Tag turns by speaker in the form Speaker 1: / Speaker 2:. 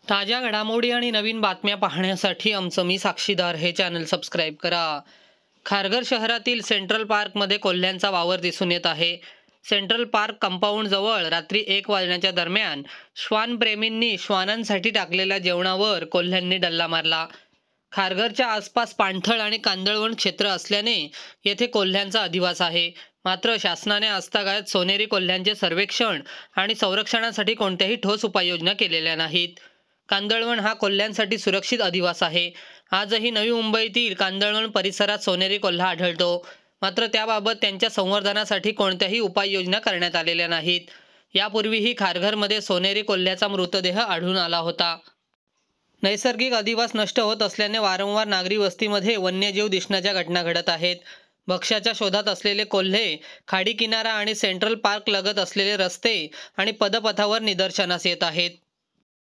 Speaker 1: ताज्या घडामोडी आणि नवीन बातम्या पाहण्यासाठी आमचं मी साक्षीदार हे चॅनल सबस्क्राईब करा. खारघर शहरातील सेंट्रल पार्कमध्ये कोल्ह्यांचा वावर दिसून येत आहे. सेंट्रल पार्क कंपाऊंड जवळ रात्री 1 वाजण्याच्या दरम्यान श्वानप्रेमींनी श्वानांसाठी टाकलेल्या जेवणावर कोल्ह्यांनी डल्ला मारला. खारघरच्या आसपास पाणथळ आणि कांदळवन क्षेत्र असल्याने येथे कोल्ह्यांचा अधिवास आहे. मात्र शासनाने आजतागायत सोनेरी कोल्ह्यांचे सर्वेक्षण आणि संरक्षणासाठी कोणत्याही ठोस उपाययोजना केलेल्या नाहीत. कांदळवन हा कोल्ह्यांसाठी सुरक्षित अधिवास आहे. आजही नवी मुंबईतील कांदळवन परिसरात सोनेरी कोल्हा आढळतो. मात्र त्याबाबत त्यांच्या संवर्धनासाठी कोणत्याही उपाययोजना करण्यात आलेल्या नाहीत. यापूर्वीही खारघरमध्ये सोनेरी कोल्ह्याचा मृतदेह आढळून आला होता. नैसर्गिक अधिवास नष्ट होत असल्याने वारंवार नागरी वस्तीमध्ये वन्यजीव दिसण्याच्या घटना घडत आहेत. भक्ष्याच्या शोधात असलेले कोल्हे खाडी किनारा आणि सेंट्रल पार्क लगत असलेले रस्ते आणि पदपथावर निदर्शनास येत आहेत.